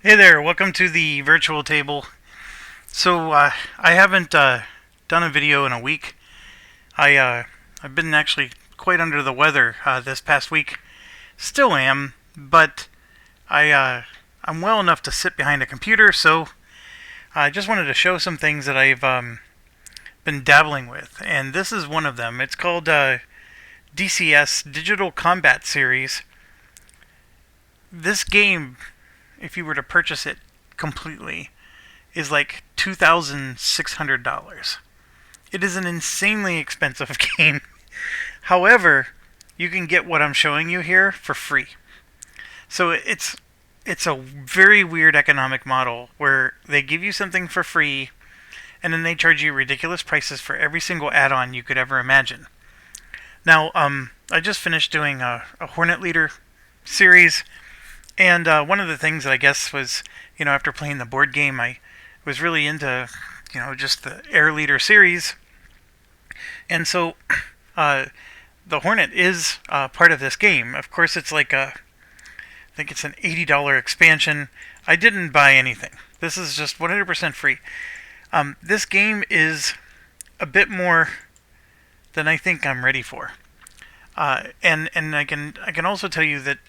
Hey there, welcome to the virtual table. I haven't done a video in a week. I've been actually quite under the weather this past week. Still am, but I'm well enough to sit behind a computer. So I just wanted to show some things that I've been dabbling with, and this is one of them. It's called DCS Digital Combat Series. This game, if you were to purchase it completely, is like $2,600. It is an insanely expensive game. However, you can get what I'm showing you here for free. So it's a very weird economic model where they give you something for free and then they charge you ridiculous prices for every single add-on you could ever imagine. Now, I just finished doing a Hornet Leader series. And one of the things that I guess was, after playing the board game, I was really into, just the Air Leader series. And so the Hornet is part of this game. Of course, it's like I think it's an $80 expansion. I didn't buy anything. This is just 100% free. This game is a bit more than I think I'm ready for. And I can also tell you that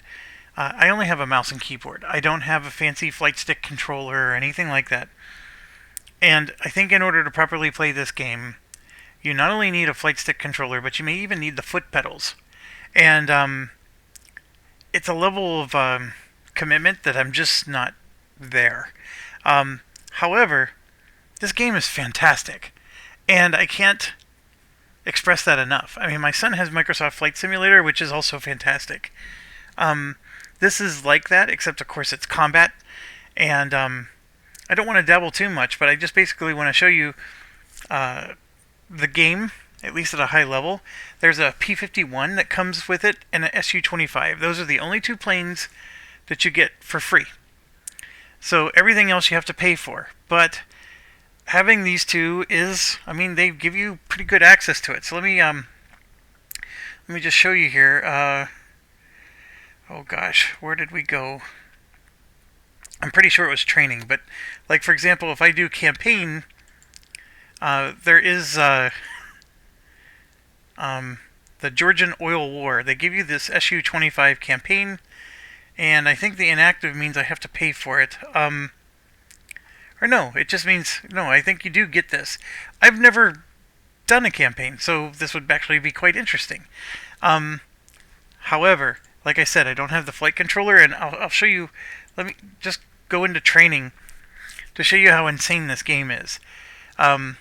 I only have a mouse and keyboard. I don't have a fancy flight stick controller or anything like that. And I think in order to properly play this game, you not only need a flight stick controller, but you may even need the foot pedals. And it's a level of commitment that I'm just not there. However, this game is fantastic. And I can't express that enough. I mean, my son has Microsoft Flight Simulator, which is also fantastic. This is like that, except of course it's combat, and I don't want to dabble too much, but I just basically want to show you the game, at least at a high level. There's a P-51 that comes with it, and an Su-25. Those are the only two planes that you get for free. So everything else you have to pay for, but having these two is, they give you pretty good access to it. So let me just show you here. Oh gosh, where did we go? I'm pretty sure it was training, but like for example, if I do campaign, there is the Georgian Oil War. They give you this Su-25 campaign, and I think the inactive means I have to pay for it. Or no, it just means, no, I think you do get this. I've never done a campaign, so this would actually be quite interesting. However, like I said, I don't have the flight controller, and I'll show you. Let me just go into training to show you how insane this game is. The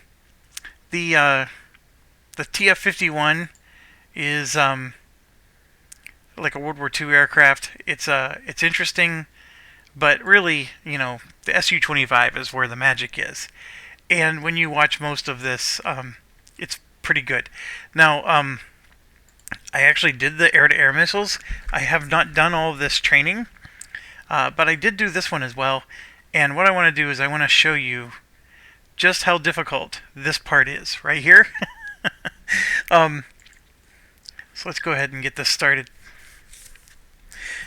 TF-51 is like a World War II aircraft. It's interesting, but really, the Su-25 is where the magic is. And when you watch most of this, it's pretty good. Now, I actually did the air-to-air missiles. I have not done all of this training, but I did do this one as well. And what I want to do is I want to show you just how difficult this part is right here. So let's go ahead and get this started.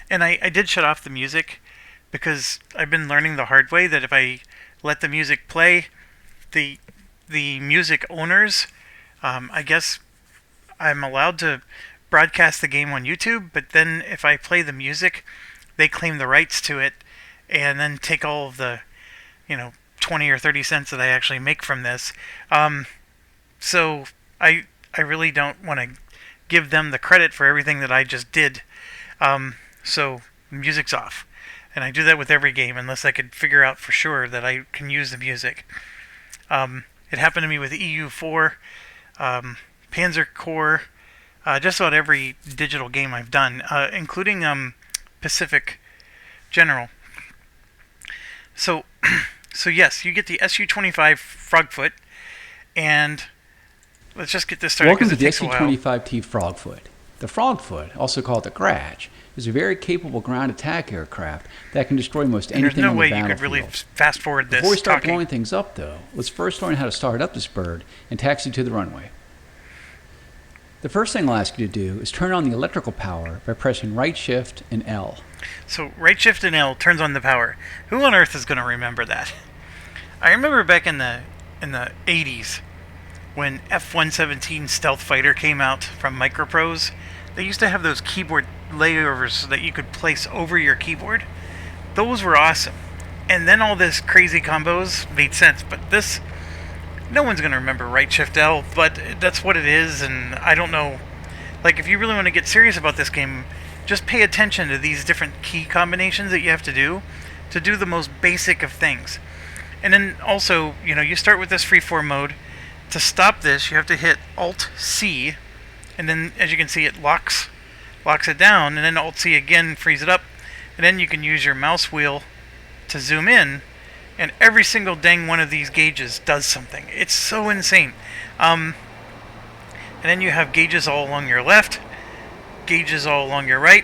And I did shut off the music because I've been learning the hard way that if I let the music play, the music owners, I guess I'm allowed to broadcast the game on YouTube, but then if I play the music, they claim the rights to it and then take all of the 20 or 30 cents that I actually make from this. So I really don't want to give them the credit for everything that I just did. So music's off, and I do that with every game unless I could figure out for sure that I can use the music. It happened to me with EU4, Panzer Corps, just about every digital game I've done, including Pacific General. So yes, you get the Su-25 Frogfoot, and let's just get this started. Welcome to the Su-25T Frogfoot. The Frogfoot, also called the Grach, is a very capable ground attack aircraft that can destroy most anything on the battlefield. There's no way you could really fast forward this. Before we start blowing things up, though, let's first learn how to start up this bird and taxi to the runway. The first thing I'll ask you to do is turn on the electrical power by pressing right shift and L. So right shift and L turns on the power. Who on earth is going to remember that? I remember back in the 80s when F-117 Stealth Fighter came out from Microprose. They used to have those keyboard layovers that you could place over your keyboard. Those were awesome. And then all this crazy combos made sense, but this, no one's going to remember right shift L, but that's what it is, and I don't know. Like, if you really want to get serious about this game, just pay attention to these different key combinations that you have to do the most basic of things. And then also, you start with this freeform mode. To stop this, you have to hit Alt-C, and then, as you can see, it locks it down, and then Alt-C again frees it up, and then you can use your mouse wheel to zoom in, and every single dang one of these gauges does something. It's so insane. And then you have gauges all along your left, gauges all along your right,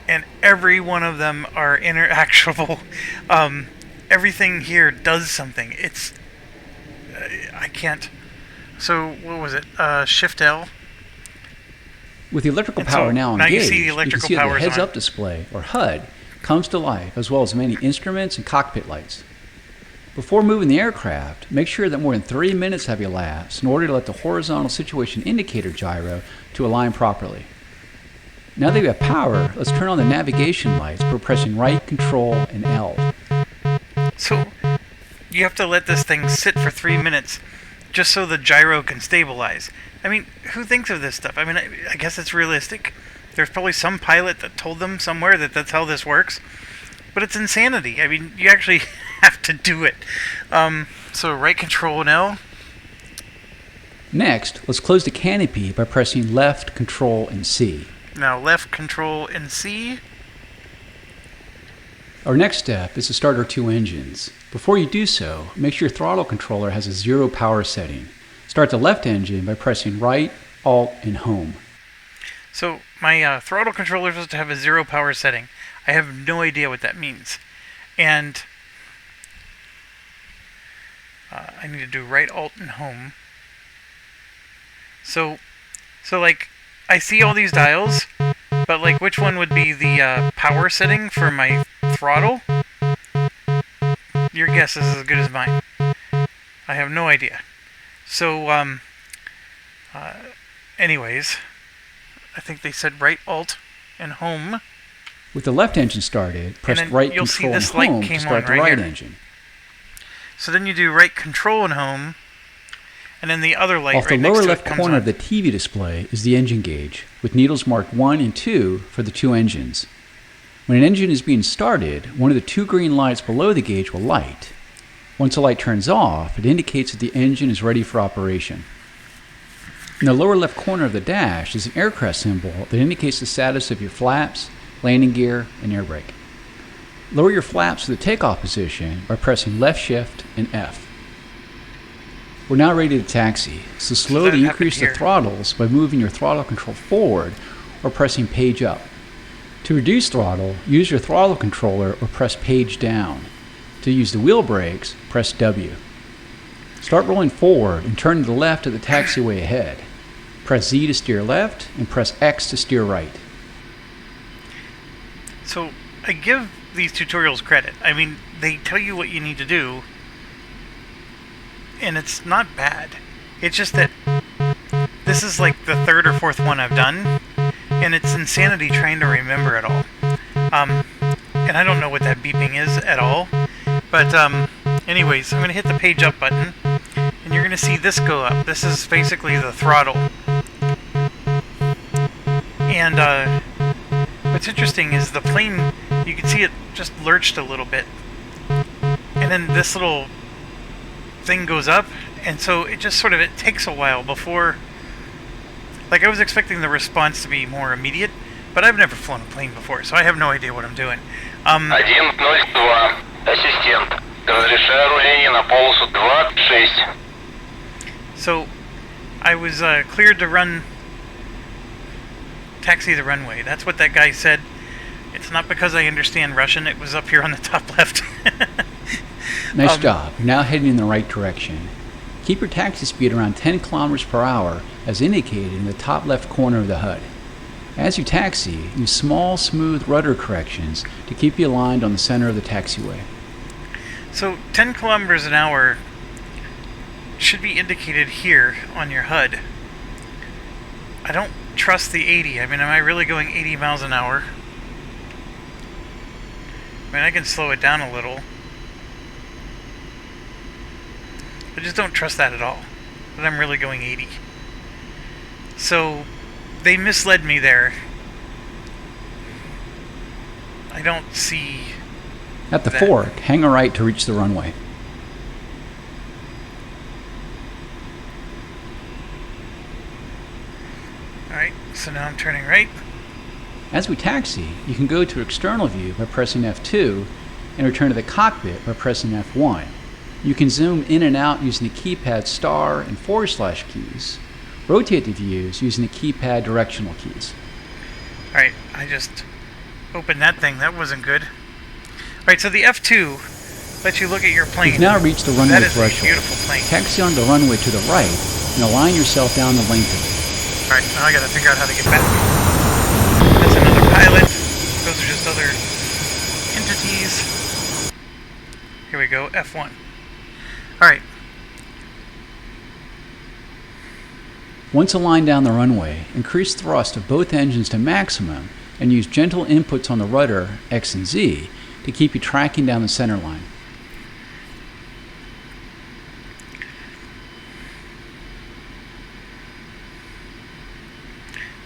and every one of them are interactionable. Everything here does something. I can't. So what was it? Shift L. With the electrical power now engaged, you see the electrical power the heads-up display, or HUD, comes to life, as well as many instruments and cockpit lights. Before moving the aircraft, make sure that more than 3 minutes have elapsed in order to let the horizontal situation indicator gyro to align properly. Now that we have power, let's turn on the navigation lights by pressing right, Control, and L. So you have to let this thing sit for 3 minutes just so the gyro can stabilize. I mean, who thinks of this stuff? I mean, I guess it's realistic. There's probably some pilot that told them somewhere that that's how this works. But it's insanity. I mean, you actually have to do it. So right Control and L. Next, let's close the canopy by pressing left, Control, and C. Now left Control and C. Our next step is to start our two engines. Before you do so, make sure your throttle controller has a 0 power setting. Start the left engine by pressing right, Alt, and Home. So my throttle controller is supposed to have a 0 power setting. I have no idea what that means. And I need to do right, Alt, and Home. So like, I see all these dials, but like, which one would be the power setting for my throttle? Your guess is as good as mine. I have no idea. So, anyways, I think they said right, Alt, and Home. With the left engine started, press right, Control, and Home to start the right engine. So then you do right, Control, and Home, and then the other light off right the next lower to left it corner of the TV display is the engine gauge, with needles marked 1 and 2 for the two engines. When an engine is being started, one of the two green lights below the gauge will light. Once the light turns off, it indicates that the engine is ready for operation. In the lower left corner of the dash is an aircraft symbol that indicates the status of your flaps, landing gear, and air brake. Lower your flaps to the takeoff position by pressing left shift and F. We're now ready to taxi, so slowly increase the throttles by moving your throttle control forward or pressing page up. To reduce throttle, use your throttle controller or press page down. To use the wheel brakes, press W. Start rolling forward and turn to the left of the taxiway ahead. Press Z to steer left and press X to steer right. So I give these tutorials credit. I mean, they tell you what you need to do, and it's not bad. It's just that this is like the third or fourth one I've done, and it's insanity trying to remember it all. And I don't know what that beeping is at all. But anyways, I'm going to hit the page up button, and you're going to see this go up. This is basically the throttle. And what's interesting is the plane, you can see it just lurched a little bit. And then this little thing goes up, and so it just sort of, it takes a while before, like I was expecting the response to be more immediate, but I've never flown a plane before, so I have no idea what I'm doing. 102, ассистент. Разрешаю руление на полосу 26. So, I was cleared to taxi the runway. That's what that guy said. It's not because I understand Russian, it was up here on the top left. Nice job. You're now heading in the right direction. Keep your taxi speed around 10 kilometers per hour as indicated in the top left corner of the HUD. As you taxi, use small, smooth rudder corrections to keep you aligned on the center of the taxiway. So 10 kilometers an hour should be indicated here on your HUD. I don't trust the 80. I mean, am I really going 80 miles an hour? I mean, I can slow it down a little. I just don't trust that at all, that I'm really going 80. So, they misled me there. I don't see... At the that. fork, hang a right to reach the runway. Alright, so now I'm turning right. As we taxi, you can go to external view by pressing F2 and return to the cockpit by pressing F1. You can zoom in and out using the keypad star and / keys. Rotate the views using the keypad directional keys. Alright, I just opened that thing. That wasn't good. Alright, so the F2 lets you look at your plane. You've now reached the runway That is a threshold. beautiful plane. Taxi on the runway to the right and align yourself down the length of it. Alright, now I gotta figure out how to get back. That's another pilot. Those are just other entities. Here we go, F1. Alright. Once aligned down the runway, increase thrust of both engines to maximum and use gentle inputs on the rudder, X and Z, to keep you tracking down the center line.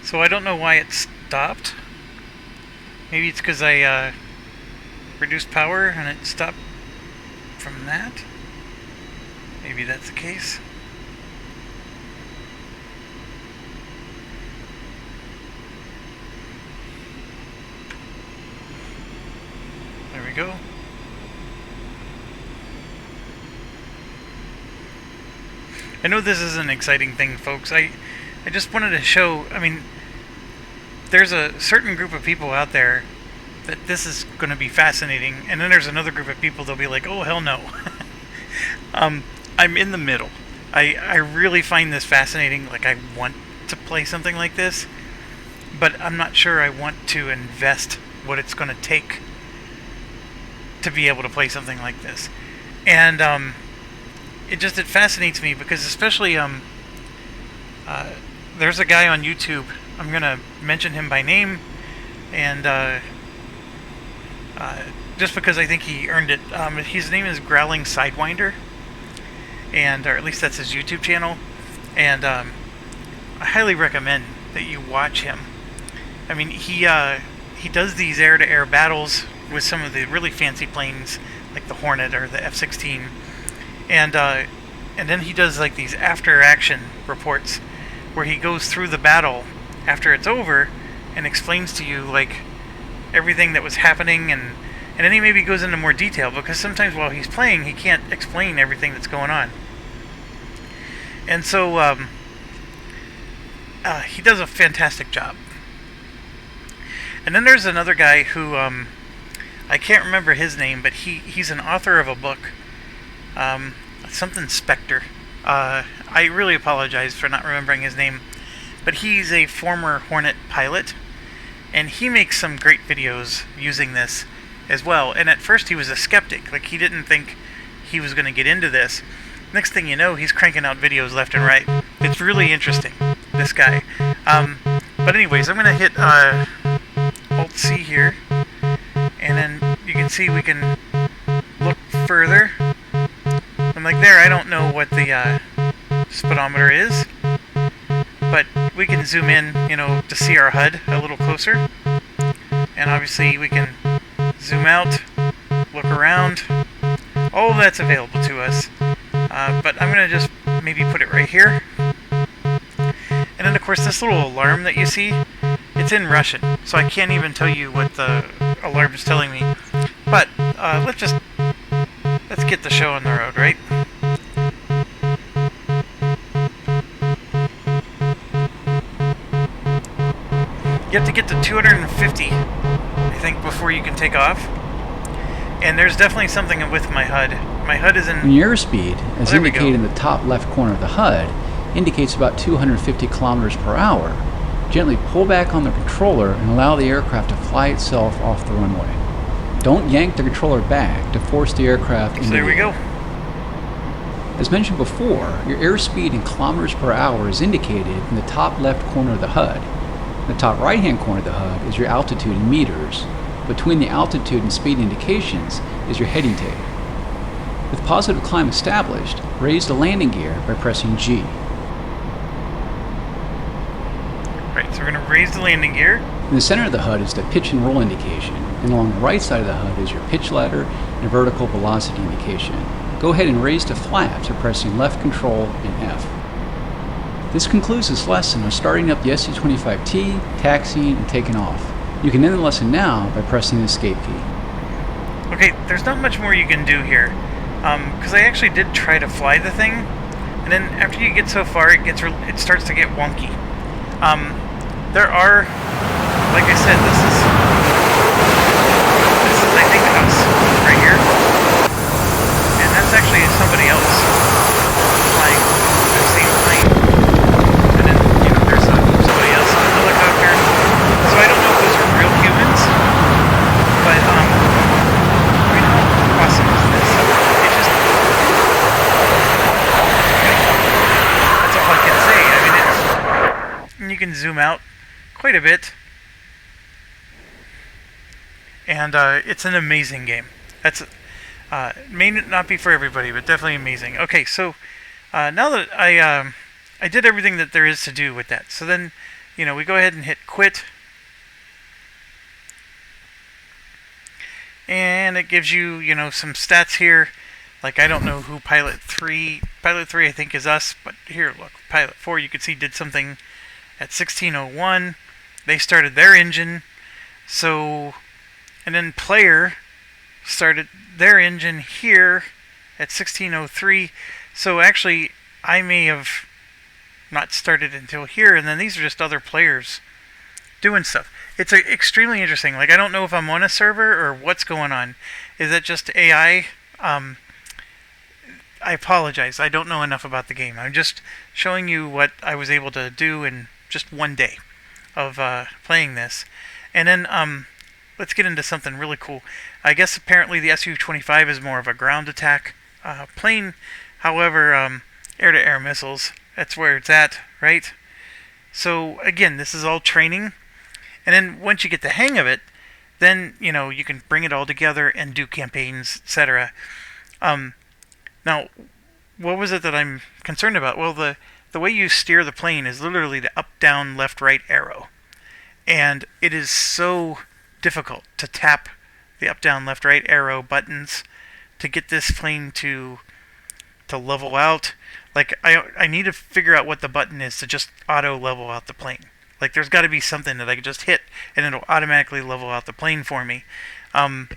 So I don't know why it stopped. Maybe it's because I reduced power and it stopped from that. Maybe that's the case. There we go. I know this is an exciting thing, folks. I just wanted to show, I mean, there's a certain group of people out there that this is going to be fascinating, and then there's another group of people that'll be like, oh, hell no. I'm in the middle. I really find this fascinating. Like, I want to play something like this, but I'm not sure I want to invest what it's going to take to be able to play something like this. And it fascinates me because especially there's a guy on YouTube. I'm going to mention him by name, and just because I think he earned it. His name is Growling Sidewinder, and or at least that's his YouTube channel, and I highly recommend that you watch him. I mean, he does these air-to-air battles with some of the really fancy planes, like the Hornet or the F-16, and then he does like these after-action reports where he goes through the battle after it's over and explains to you like everything that was happening, and then he maybe goes into more detail because sometimes while he's playing he can't explain everything that's going on. And so he does a fantastic job. And then there's another guy who I can't remember his name, but he's an author of a book, something Spectre. I really apologize for not remembering his name, but he's a former Hornet pilot, and he makes some great videos using this as well. And at first he was a skeptic, like he didn't think he was going to get into this. Next thing you know, he's cranking out videos left and right. It's really interesting, this guy. But anyways, I'm going to hit Alt-C here, and then you can see we can look further. I'm like, there, I don't know what the speedometer is, but we can zoom in, you know, to see our HUD a little closer. And obviously we can zoom out, look around. All of that's available to us. But I'm going to just maybe put it right here. And then of course this little alarm that you see, it's in Russian, so I can't even tell you what the alarm is telling me. But let's get the show on the road, right? You have to get to 250, I think, before you can take off. And there's definitely something with my HUD. My HUD is in... And your airspeed, as there we indicated go. in the top left corner of the HUD, indicates about 250 kilometers per hour. Gently pull back on the controller and allow the aircraft to fly itself off the runway. Don't yank the controller back to force the aircraft into So there we the go. air. As mentioned before, your airspeed in kilometers per hour is indicated in the top left corner of the HUD. In the top right-hand corner of the HUD is your altitude in meters. Between the altitude and speed indications is your heading tail. With positive climb established, raise the landing gear by pressing G. Right, so we're going to raise the landing gear. In the center of the HUD is the pitch and roll indication, and along the right side of the HUD is your pitch ladder and vertical velocity indication. Go ahead and raise the flaps by pressing left control and F. This concludes this lesson on starting up the SU-25T, taxiing, and taking off. You can end the lesson now by pressing the escape key. Okay, there's not much more you can do here, because I actually did try to fly the thing, and then after you get so far, it starts to get wonky. There are, like I said, this is I think us right here, and that's actually somebody else flying the same plane, and then there's somebody else in the helicopter. So I don't know if those are real humans, but I mean, how awesome is this? It just that's all I can say. I mean, and you can zoom out quite a bit, and it's an amazing game. That's may not be for everybody, but definitely amazing. Okay, so now that I did everything that there is to do with that, so then we go ahead and hit quit, and it gives you some stats here. Like, I don't know who Pilot 3 I think is us, but here, look, Pilot 4 you can see did something at 1601. They started their engine, so, and then Player started their engine here at 1603. So actually, I may have not started until here, and then these are just other players doing stuff. It's extremely interesting. Like, I don't know if I'm on a server or what's going on. Is that just AI? I apologize. I don't know enough about the game. I'm just showing you what I was able to do in just one day of playing this. And then let's get into something really cool. I guess apparently the Su-25 is more of a ground attack plane. However, air-to-air missiles, that's where it's at, right? So again, this is all training. And then once you get the hang of it, then you can bring it all together and do campaigns, etc. Now, what was it that I'm concerned about? Well, the way you steer the plane is literally the up, down, left, right arrow. And it is so difficult to tap the up, down, left, right arrow buttons to get this plane to level out. Like, I need to figure out what the button is to just auto level out the plane. Like, there's got to be something that I can just hit and it'll automatically level out the plane for me. I'm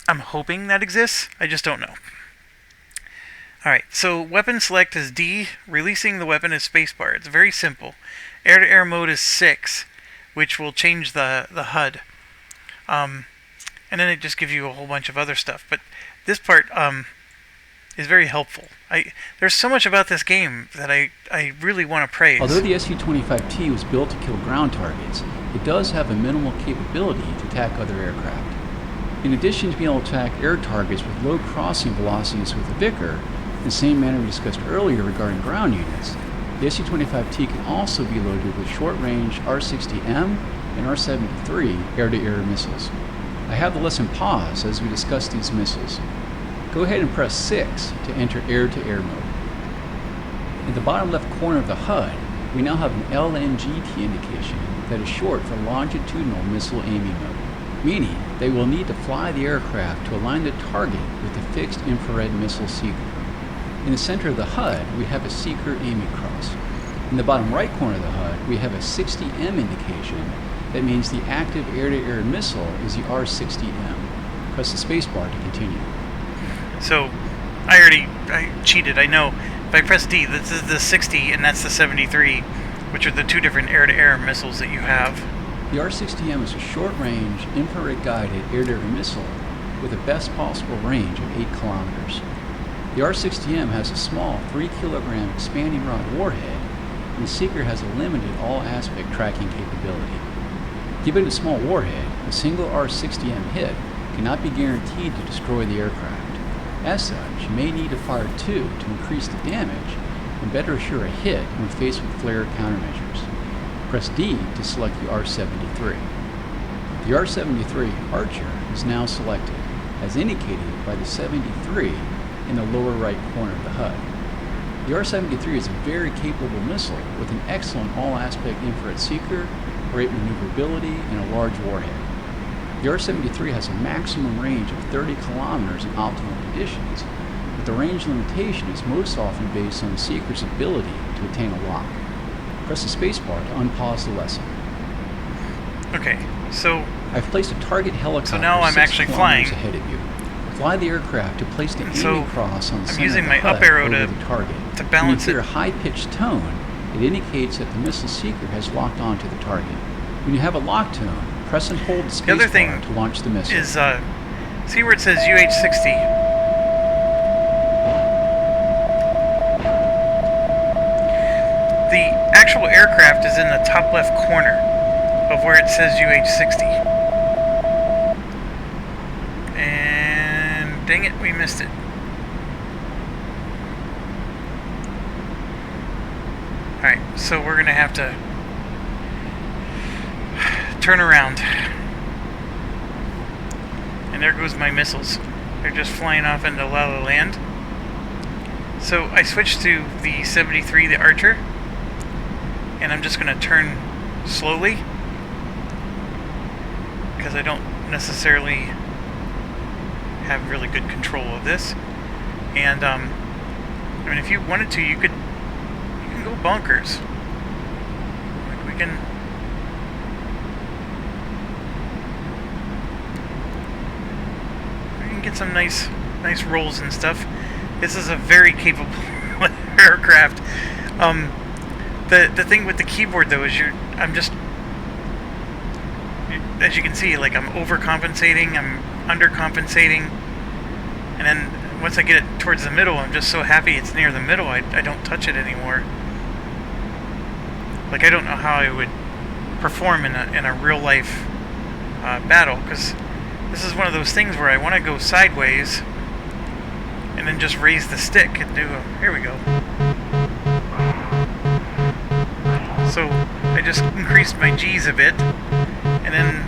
hoping that exists. I just don't know. Alright, so weapon select is D. Releasing the weapon is spacebar. It's very simple. Air-to-air mode is 6, which will change the HUD. And then it just gives you a whole bunch of other stuff. But this part is very helpful. There's so much about this game that I really want to praise. Although the Su-25T was built to kill ground targets, it does have a minimal capability to attack other aircraft. In addition to being able to attack air targets with low crossing velocities with the Vickr, in the same manner we discussed earlier regarding ground units, the Su-25T can also be loaded with short-range R-60M and R-73 air-to-air missiles. I have the lesson paused as we discuss these missiles. Go ahead and press 6 to enter air-to-air mode. In the bottom left corner of the HUD, we now have an LNGT indication that is short for longitudinal missile aiming mode, meaning they will need to fly the aircraft to align the target with the fixed infrared missile seeker. In the center of the HUD, we have a seeker aiming cross. In the bottom right corner of the HUD, we have a 60M indication. That means the active air-to-air missile is the R-60M. Press the spacebar to continue. So, I cheated, I know. If I press D, this is the 60 and that's the 73, which are the two different air-to-air missiles that you have. The R-60M is a short-range, infrared-guided air-to-air missile with a best possible range of 8 kilometers. The R60M has a small 3 kilogram expanding rod warhead, and the Seeker has a limited all-aspect tracking capability. Given a small warhead, a single R60M hit cannot be guaranteed to destroy the aircraft. As such, you may need to fire 2 to increase the damage and better assure a hit when faced with flare countermeasures. Press D to select the R-73. The R-73 Archer is now selected, as indicated by the 73 in the lower right corner of the HUD. The R-73 is a very capable missile with an excellent all-aspect infrared seeker, great maneuverability, and a large warhead. The R-73 has a maximum range of 30 kilometers in optimal conditions, but the range limitation is most often based on the seeker's ability to attain a lock. Press the spacebar to unpause the lesson. Okay, so I've placed a target helicopter now I'm 6 actually kilometers flying. ahead of you. Fly the aircraft to place the aiming cross on the I'm center using of the my HUD up arrow over to the target. balance when you hear it. a high-pitched tone, it indicates that the missile seeker has locked onto the target. When you have a lock tone, press and hold the The other spacebar thing to launch the missile. is, see where it says UH-60? The actual aircraft is in the top left corner of where it says UH-60. And dang it, we missed it. Alright, so we're gonna have to turn around. And there goes my missiles. They're just flying off into La La Land. So I switched to the 73, the Archer, and I'm just going to turn slowly because I don't necessarily have really good control of this. And I mean, if you wanted to, you can go bonkers. Like we can get some nice rolls and stuff. This is a very capable aircraft. The thing with the keyboard though is as you can see, like I'm overcompensating, I'm undercompensating, and then once I get it towards the middle, I'm just so happy it's near the middle, I don't touch it anymore. Like I don't know how I would perform in a real life battle, because this is one of those things where I want to go sideways and then just raise the stick and do here we go. So I just increased my G's a bit, and then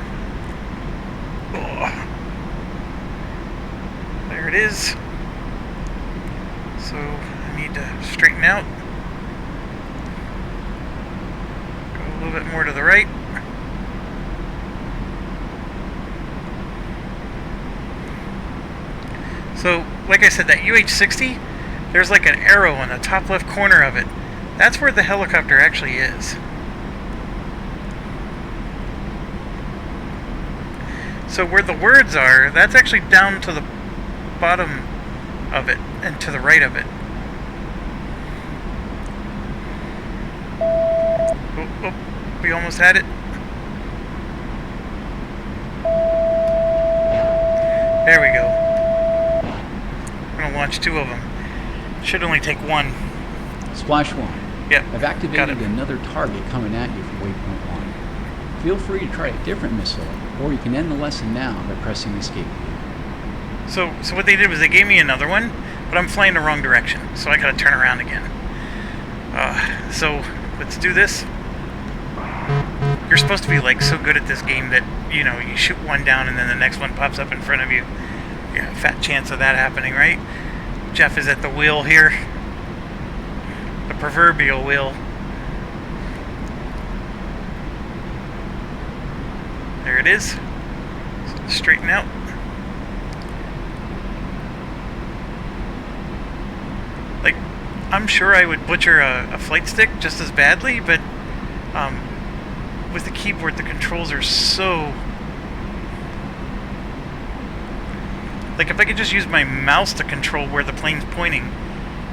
there it is. So I need to straighten out, go a little bit more to the right. So, like I said, that UH-60, there's like an arrow in the top left corner of it. That's where the helicopter actually is. So where the words are, that's actually down to the bottom of it and to the right of it. Oh, we almost had it. There we go. I'm going to launch 2 of them. Should only take 1. Splash 1. Yep. I've activated another target coming at you from waypoint 1. Feel free to try a different missile, or you can end the lesson now by pressing escape. So what they did was they gave me another one, but I'm flying the wrong direction, so I gotta turn around again. So let's do this. You're supposed to be like so good at this game that, you know, you shoot one down and then the next one pops up in front of you. You got a fat chance of that happening, right? Jeff is at the wheel here. The proverbial wheel. There it is. Straighten out. Like, I'm sure I would butcher a flight stick just as badly, but with the keyboard, the controls are so... Like, if I could just use my mouse to control where the plane's pointing,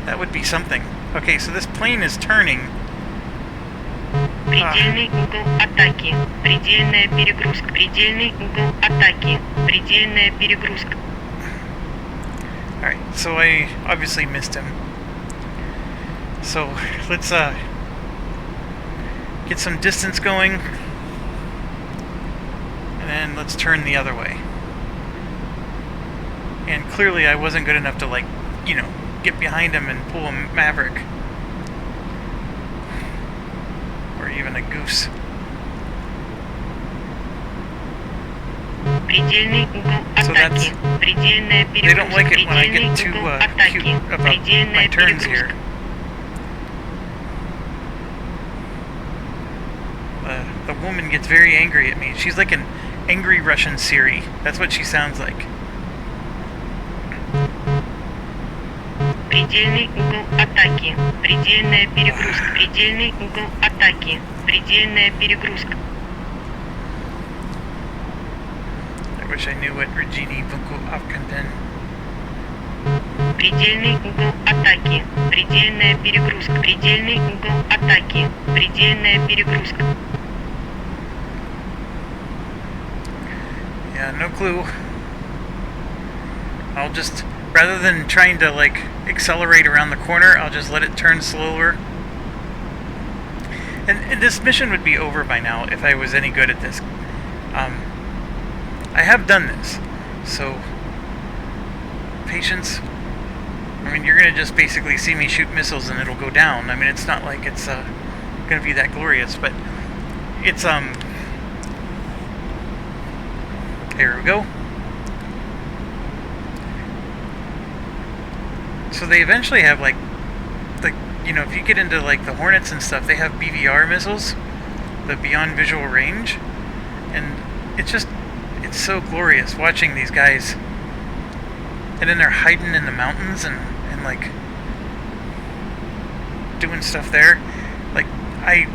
that would be something. Okay, so this plane is turning. Предельный угол атаки. Предельная перегрузка. Предельный угол атаки. Предельная перегрузка. Alright, so I obviously missed him. So let's get some distance going, and then let's turn the other way. And clearly I wasn't good enough to, like, you know, get behind him and pull a Maverick. Or even a Goose. So that's, they don't like it when I get too cute about my turns here. The woman gets very angry at me. She's like an angry Russian Siri. That's what she sounds like. Предельный угол атаки. Предельная перегрузка. Предельный угол атаки. Предельная перегрузка. I wish I knew what Regini Vuku Avkanten. Предельный угол атаки. Предельная перегрузка. Предельный угол атаки. Предельная перегрузка. Yeah, no clue. I'll just, rather than trying to, like, accelerate around the corner, I'll just let it turn slower. And this mission would be over by now if I was any good at this. I have done this, so patience. I mean, you're gonna just basically see me shoot missiles and it'll go down. I mean, it's not like it's gonna be that glorious, but it's There we go. So they eventually have, like, you know, if you get into, like, the Hornets and stuff, they have BVR missiles, the Beyond Visual Range, and it's just, it's so glorious watching these guys. And then they're hiding in the mountains and like, doing stuff there. Like, I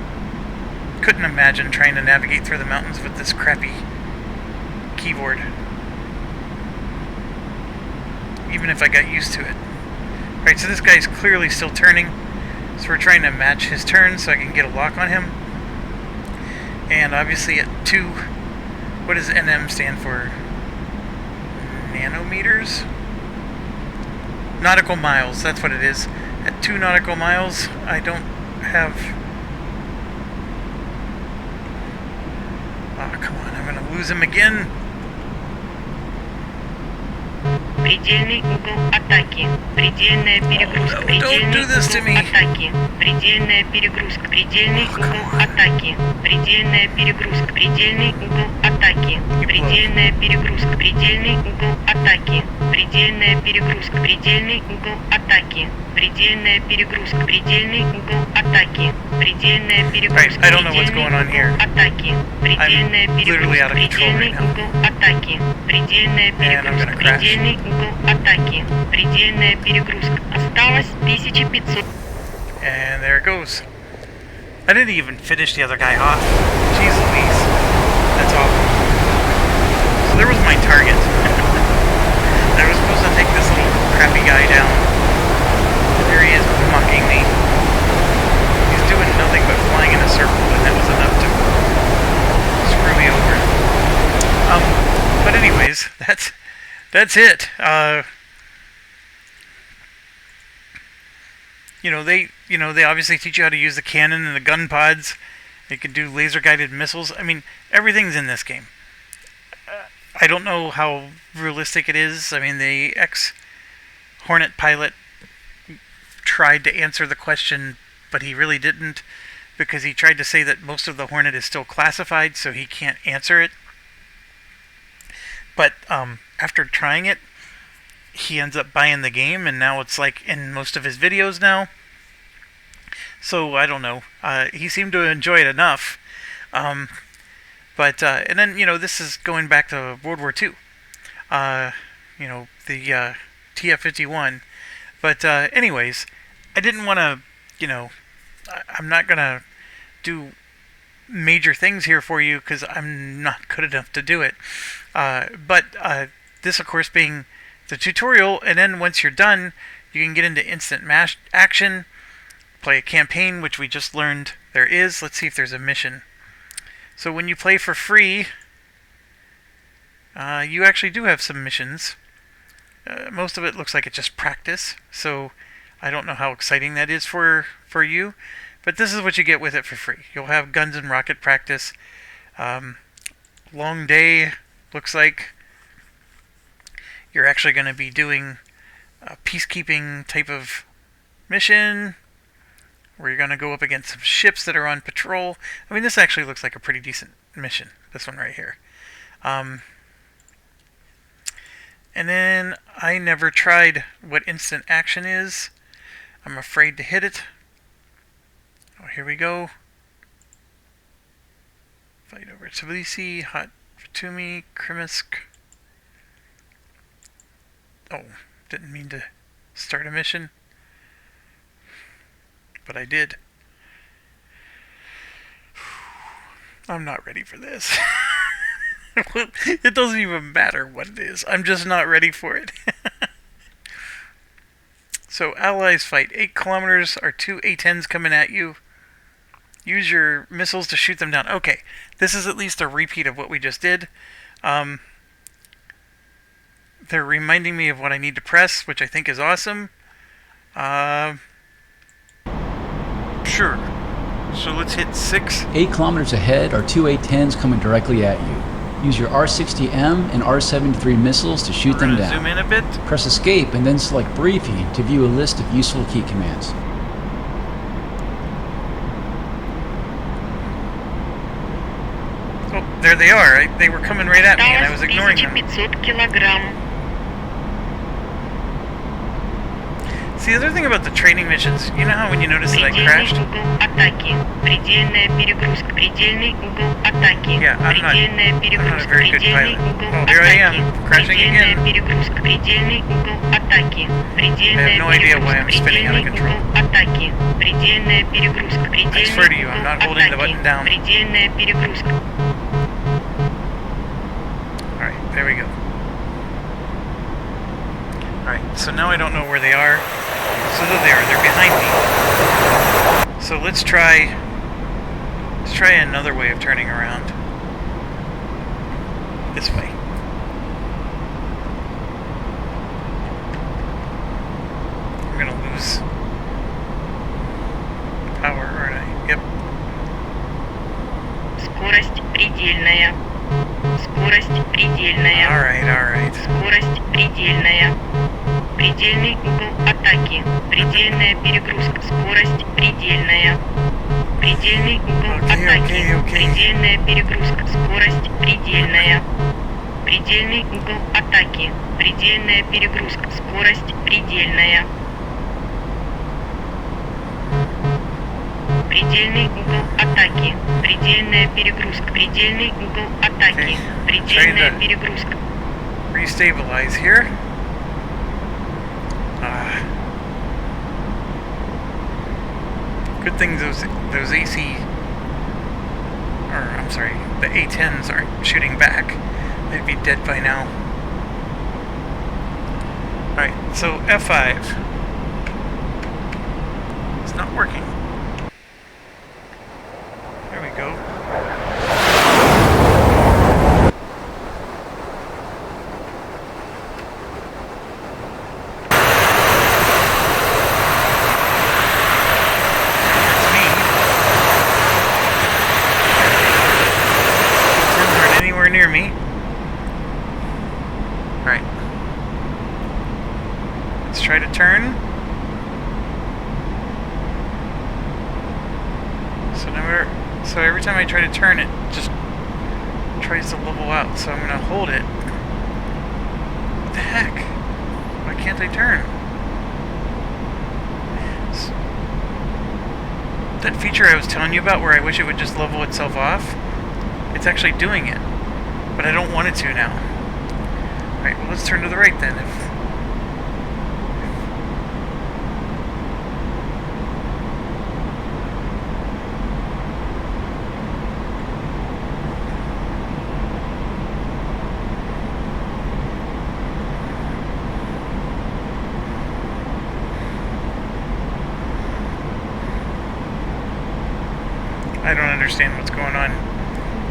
couldn't imagine trying to navigate through the mountains with this crappy keyboard, even if I got used to it. Alright, so this guy's clearly still turning, so we're trying to match his turn so I can get a lock on him. And obviously at 2, what does NM stand for? Nanometers? Nautical miles, that's what it is. At 2 nautical miles, I don't have... Oh, come on, I'm gonna lose him again. Предельный угол атаки. Предельная перегрузка. Предельный угол атаки. Предельная перегрузка. Предельный угол атаки. Предельная перегрузка. Предельный угол атаки. Предельная перегрузка. Предельный угол атаки. Предельная перегрузка. Предельный угол атаки. Предельная перегрузка. Предельный угол атаки. Предельная перегрузка. I don't know what's going on here. Атаки. Предельная перегрузка. Предельный угол атаки. Предельная перегрузка. Предельный угол атаки. Предельная перегрузка. Осталось 1500. And there it goes. I didn't even finish the other guy off. Jeez Louise. That's awful. So there was my target. I was supposed to take this little crappy guy down. And there he is mocking me. He's doing nothing but flying in a circle, and that was enough to screw me over. But anyways, that's it. They obviously teach you how to use the cannon and the gun pods. You can do laser guided missiles. I mean, everything's in this game. I don't know how realistic it is. I mean, the ex-Hornet pilot tried to answer the question, but he really didn't, because he tried to say that most of the Hornet is still classified, so he can't answer it. But after trying it, he ends up buying the game, and now it's like in most of his videos now. So I don't know. He seemed to enjoy it enough. And then, this is going back to World War II. The TF-51. But anyways, I didn't want to, I'm not going to do major things here for you because I'm not good enough to do it. But this, of course, being the tutorial, and then once you're done, you can get into instant action, play a campaign, which we just learned there is. Let's see if there's a mission. So when you play for free, you actually do have some missions. Most of it looks like it's just practice, so I don't know how exciting that is for you, but this is what you get with it for free. You'll have guns and rocket practice. Long day, looks like you're actually going to be doing a peacekeeping type of mission where you're going to go up against some ships that are on patrol. I mean, this actually looks like a pretty decent mission, this one right here. And then I never tried what instant action is. I'm afraid to hit it. Oh, here we go. Fight over Tbilisi, Hot Batumi, Krimisk. Oh, didn't mean to start a mission, but I did. I'm not ready for this. It doesn't even matter what it is. I'm just not ready for it. So, allies fight 8 kilometers, are 2 A-10s coming at you. Use your missiles to shoot them down. Okay, this is at least a repeat of what we just did. They're reminding me of what I need to press, which I think is awesome. Sure. So let's hit 6. 8 kilometers ahead are 2 A-10s coming directly at you. Use your R-60M and R-73 missiles to shoot them down. Zoom in a bit. Press escape and then select briefing to view a list of useful key commands. Oh, there they are. They were coming right at me and I was ignoring them. 1500 килограмм. See, the other thing about the training missions, you know how when you notice that I Предельный crashed? угол атаки. Предельная перегрузка. Предельный угол атаки. Yeah, Предельная I'm not a перегрузка. very good Предельный pilot. угол Oh, here I am, атаки. crashing Предельная again. перегрузка. Предельный угол атаки. Предельная no idea why I'm перегрузка. spinning out of Предельный control. угол атаки. Предельная перегрузка. I swear to you, Предельный I'm not угол holding the атаки. button down. Предельная перегрузка. Alright, there we go. Alright, so now I don't know where they are. So there they are, they're behind me. So let's try another way of turning around. This way. I'm gonna lose power, aren't I? Yep. Скорость предельная. Скорость предельная. Alright. Скорость предельная. Предельный угол атаки. Предельная перегрузка. Скорость предельная. Предельный угол атаки. Okay. Предельная перегрузка. Скорость предельная. Предельный угол атаки. Предельная перегрузка. Скорость предельная. Предельный угол атаки. Предельная перегрузка. Предельный угол атаки. Предельная перегрузка. Restabilize here. Good thing those AC, or I'm sorry, the A-10s aren't shooting back. They'd be dead by now. Alright, so F5. It's not working. There we go. Near me. Alright. Let's try to turn. So every time I try to turn, it just tries to level out. So I'm gonna hold it. What the heck? Why can't I turn? That feature I was telling you about where I wish it would just level itself off, it's actually doing it. But I don't want it to now. Alright, well let's turn to the right then. I don't understand what's going on.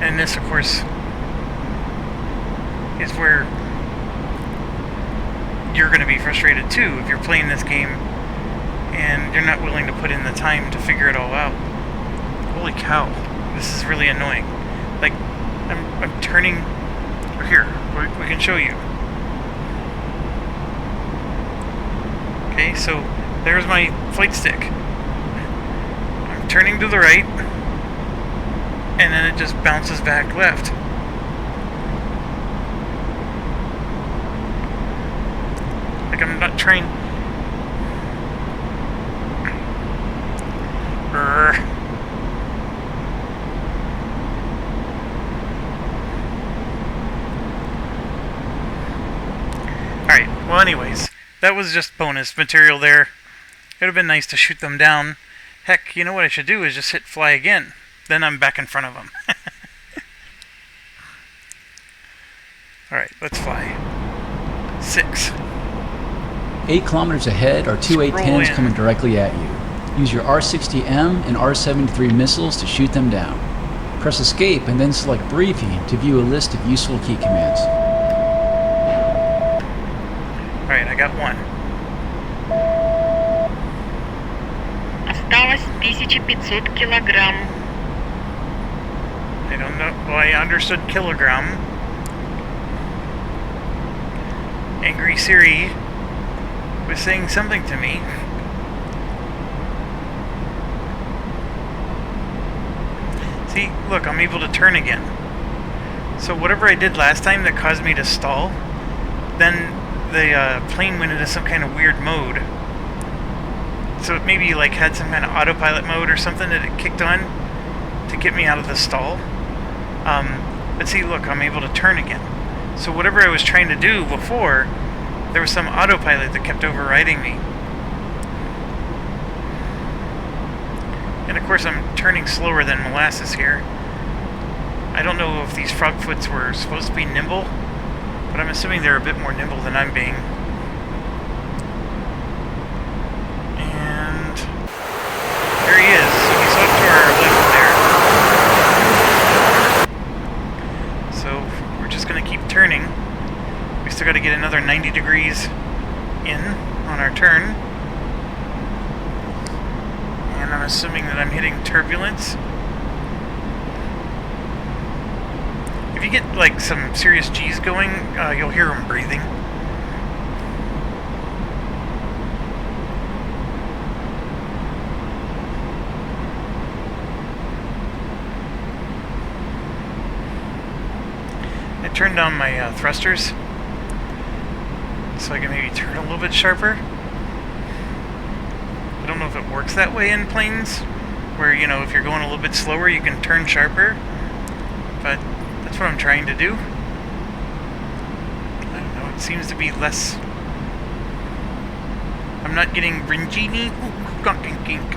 And this, of course, is where you're going to be frustrated too if you're playing this game and you're not willing to put in the time to figure it all out. Holy cow, this is really annoying. Like, I'm turning... Here, we can show you. Okay, so there's my flight stick. I'm turning to the right, and then it just bounces back left. Like, I'm not trying... Alright, well anyways, that was just bonus material there. It would have been nice to shoot them down. Heck, you know what I should do is just hit fly again. Then I'm back in front of them. Alright, let's fly. 6. 8 kilometers ahead are two Scroll A-10s in. coming directly at you. Use your R-60M and R-73 missiles to shoot them down. Press escape and then select briefing to view a list of useful key commands. Alright, I got one. Осталось 1500 килограмм. I don't know. Well, I understood kilogram. Angry Siri was saying something to me. See, look, I'm able to turn again. So whatever I did last time that caused me to stall, then the plane went into some kind of weird mode. So it maybe like had some kind of autopilot mode or something that it kicked on to get me out of the stall. But see, look, I'm able to turn again. So whatever I was trying to do before, there was some autopilot that kept overriding me. And of course I'm turning slower than molasses here. I don't know if these frogfoots were supposed to be nimble, but I'm assuming they're a bit more nimble than I'm being. And there he is. So he's up to our left there. So we're just going to keep turning. We still got to get another 90 degrees in on our turn. And I'm assuming that I'm hitting turbulence. If you get like some serious G's going, you'll hear him breathing. I turned down my thrusters so I can maybe turn a little bit sharper. I don't know if it works that way in planes, where, you know, if you're going a little bit slower you can turn sharper, but that's what I'm trying to do. I don't know, it seems to be less... I'm not getting Ringini. Gink.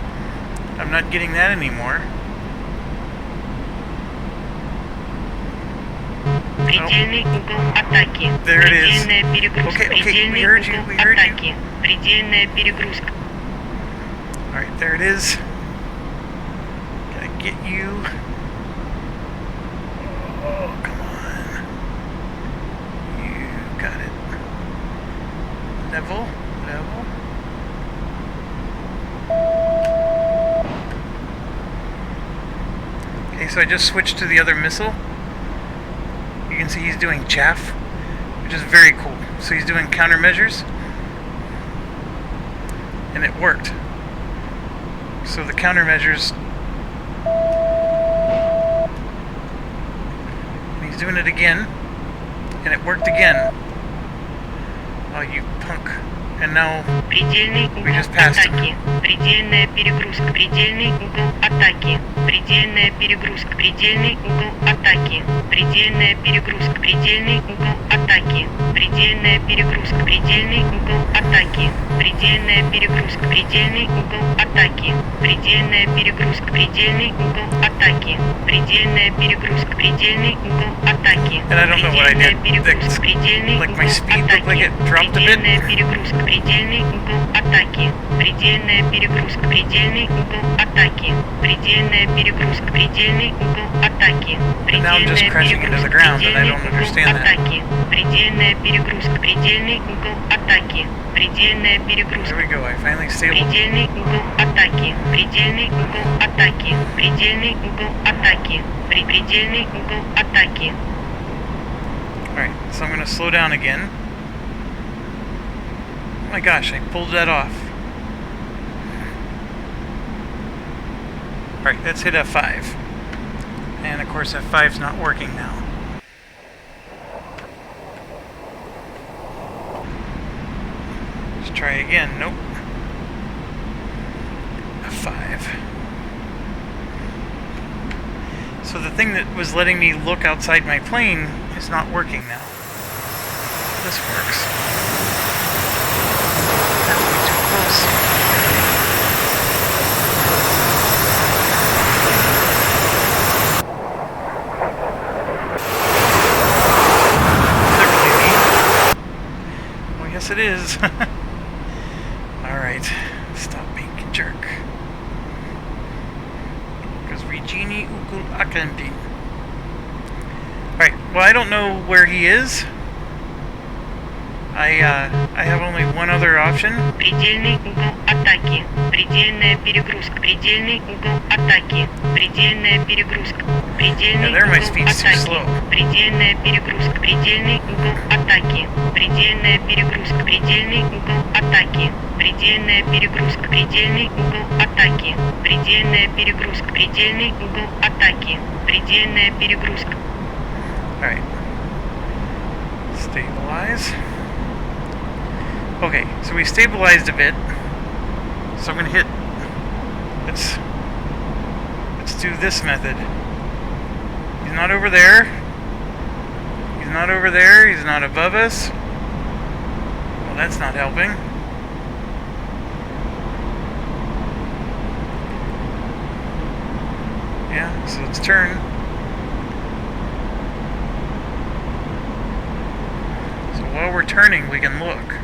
I'm not getting that anymore. Предельный угол атаки. There it is. Предельная перегрузка. Okay, Предельный we heard you, угол we heard you. атаки. Предельная перегрузка. Alright, there it is. Gotta get you. Oh, come on. You got it. Level. Okay, so I just switched to the other missile. You can see he's doing chaff, which is very cool. So he's doing countermeasures. And it worked. So the countermeasures... And he's doing it again. And it worked again. Oh, you punk. And now Предельный we угол just passed him. атаки. Предельная перегрузка. Предельный угол атаки. Предельная перегрузка. Предельный угол атаки. Предельная перегрузка. Предельный угол атаки. Предельная перегрузка. Предельный угол атаки. Предельная перегрузка. Предельный угол атаки. Предельная перегрузка. Предельный угол атаки. Предельная перегрузка. Предельный угол атаки. And I don't know what I did. Предельный Like my угол speed looked like атаки. it dropped a bit. Предельная перегрузка. Предельный угол атаки. Предельная перегрузка. Предельный угол атаки. Предельная перегрузка. Предельный угол атаки. And now I'm just Предельная crashing into the перегрузка. ground, and I Предельный don't угол understand that. атаки. Предельная перегрузка. Предельный угол атаки. Предельная There перегрузка. we go. I finally stabilized. Предельный угол атаки. Предельный угол атаки. Предельный угол атаки. Предельный угол атаки. Alright, so I'm going to slow down again. Oh my gosh, I pulled that off. Alright, let's hit F5. And of course F5's not working now. Let's try again. Nope. F5. So the thing that was letting me look outside my plane is not working now. This works. That's way too close. Is that really me? Well, yes it is. Alright. Stop being a jerk. Because Regini Ukul Akampin. Alright, well I don't know where he is. I have only one other option. Предельный угол атаки. Предельная перегрузка. Предельный угол атаки. Предельная перегрузка. Предельный Yeah, there my угол speed's too атаки. slow. Предельная перегрузка. Предельный угол атаки. Предельная перегрузка. Предельный угол атаки. Предельная перегрузка. Предельный угол атаки. Предельная перегрузка. Предельный угол атаки. Предельная перегрузка. Alright. Stabilize. Okay, so we stabilized a bit. So I'm gonna hit. Let's do this method. He's not over there. He's not over there. He's not above us. Well, that's not helping. Yeah, so let's turn. So while we're turning, we can look.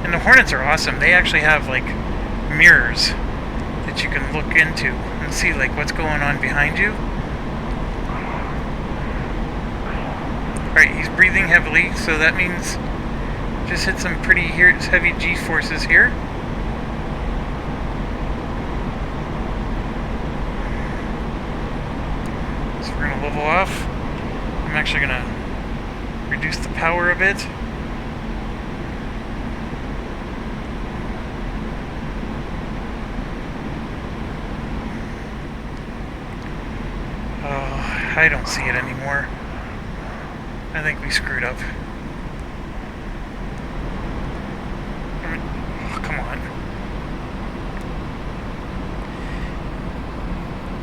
And the Hornets are awesome. They actually have like mirrors that you can look into and see like what's going on behind you. Alright, he's breathing heavily, so that means just hit some pretty heavy G-forces here. So we're gonna level off. I'm actually gonna reduce the power a bit. I don't see it anymore. I think we screwed up. Oh, come on.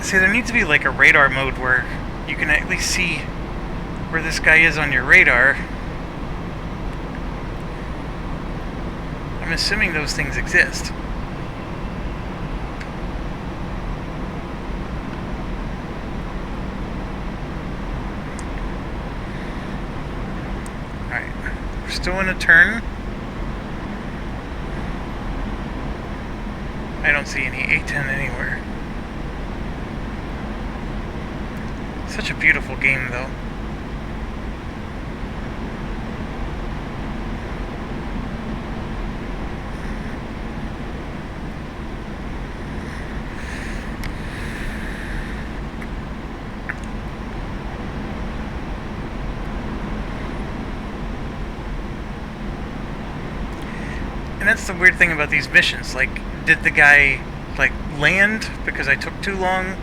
See, there needs to be like a radar mode where you can at least see where this guy is on your radar. I'm assuming those things exist. Still in a turn. I don't see any A10 anywhere. Such a beautiful game, though. And that's the weird thing about these missions. Like, did the guy, like, land because I took too long?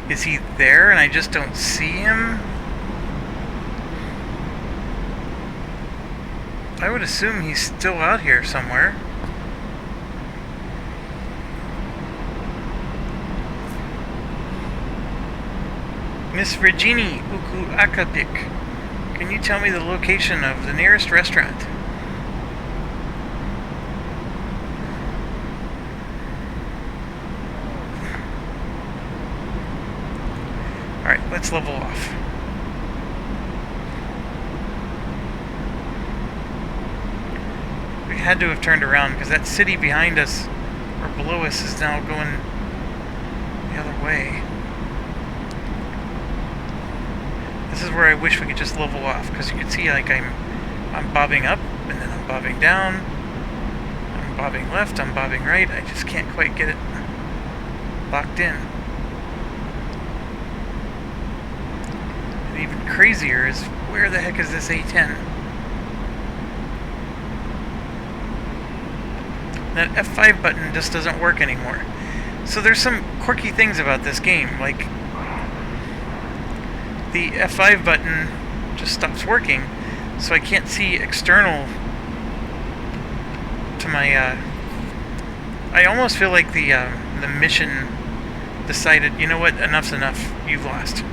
Is he there and I just don't see him? I would assume he's still out here somewhere. Miss Regini Uku Akapik, can you tell me the location of the nearest restaurant? Alright, let's level off. had to have turned around because that city behind us or below us is now going the other way. This is where I wish we could just level off, because you can see like I'm bobbing up and then I'm bobbing down. I'm bobbing left, I'm bobbing right. I just can't quite get it locked in. And even crazier is, where the heck is this A10? That F5 button just doesn't work anymore. So there's some quirky things about this game, like the F5 button just stops working, so I can't see external to my, I almost feel like the mission decided, you know what, enough's enough, you've lost.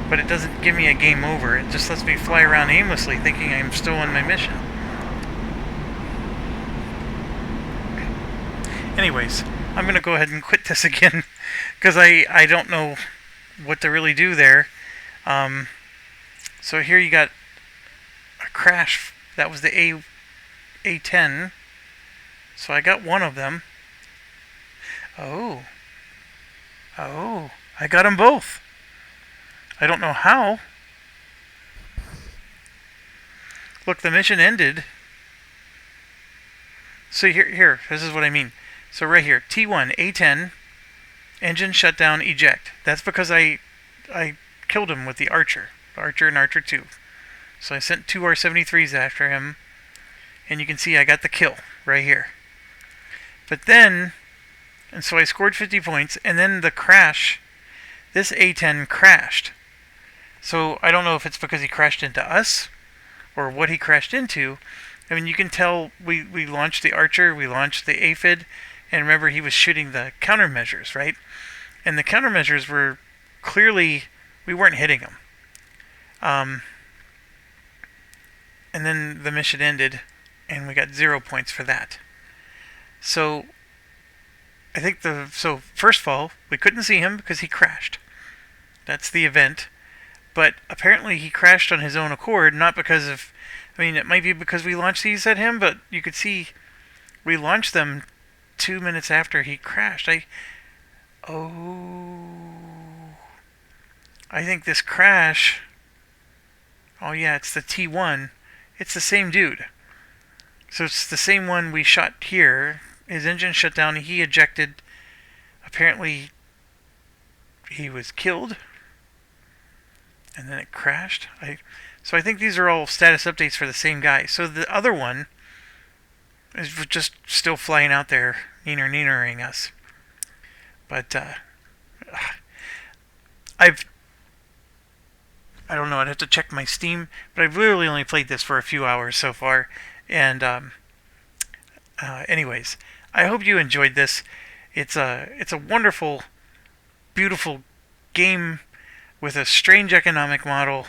But it doesn't give me a game over, it just lets me fly around aimlessly thinking I'm still on my mission. Anyways, I'm going to go ahead and quit this again, because I don't know what to really do there. So here you got a crash. That was the A10. So I got one of them. Oh, I got them both. I don't know how. Look, the mission ended. So here, this is what I mean. So right here, T1, A10, engine shutdown, eject. That's because I killed him with the Archer and Archer 2. So I sent 2 R-73s after him, and you can see I got the kill right here. But then, and so I scored 50 points, and then the crash, this A10 crashed. So I don't know if it's because he crashed into us, or what he crashed into. I mean, you can tell we launched the Archer, we launched the aphid, and remember he was shooting the countermeasures, right? And the countermeasures were clearly, we weren't hitting them. And then the mission ended, and we got 0 points for that. So I think so first of all, we couldn't see him because he crashed. That's the event. But apparently he crashed on his own accord, not because of, I mean, it might be because we launched these at him, but you could see we launched them 2 minutes after he crashed. I think this crash, oh yeah, it's the T1. It's the same dude. So it's the same one we shot here. His engine shut down, he ejected. Apparently he was killed. And then it crashed. So I think these are all status updates for the same guy. So the other one is just still flying out there, neener-neenering us. But I don't know, I'd have to check my Steam, but I've literally only played this for a few hours so far. And anyways, I hope you enjoyed this. It's a wonderful, beautiful game with a strange economic model.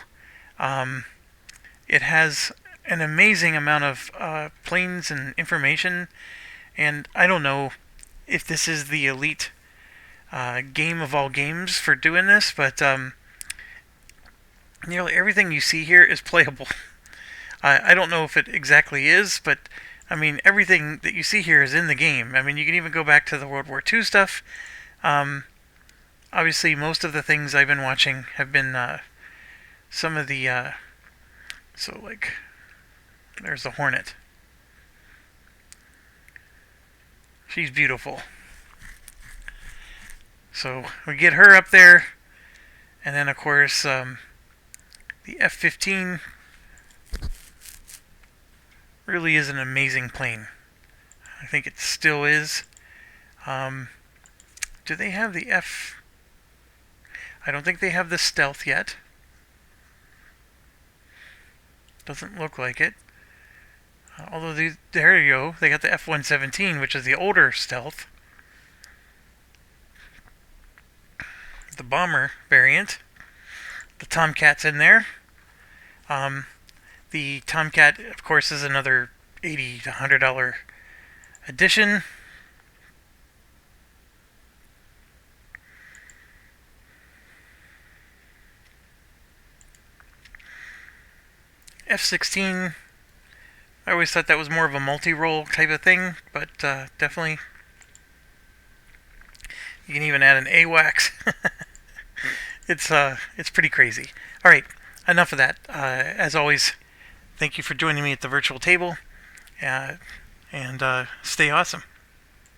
It has an amazing amount of planes and information, and I don't know if this is the elite game of all games for doing this, but you know, everything you see here is playable. I don't know if it exactly is, but I mean, everything that you see here is in the game. I mean, you can even go back to the World War II stuff. Obviously, most of the things I've been watching have been some of the... so, like, there's the Hornet. She's beautiful. So, we get her up there. And then, of course, the F-15 really is an amazing plane. I think it still is. Do they have the F... I don't think they have the stealth yet. Doesn't look like it. Although, there you go. They got the F-117, which is the older stealth. The bomber variant. The Tomcat's in there. The Tomcat, of course, is another $80 to $100 addition. F-16, I always thought that was more of a multi-role type of thing, but definitely you can even add an AWACS. It's pretty crazy. All right, enough of that. As always, thank you for joining me at the virtual table, and stay awesome.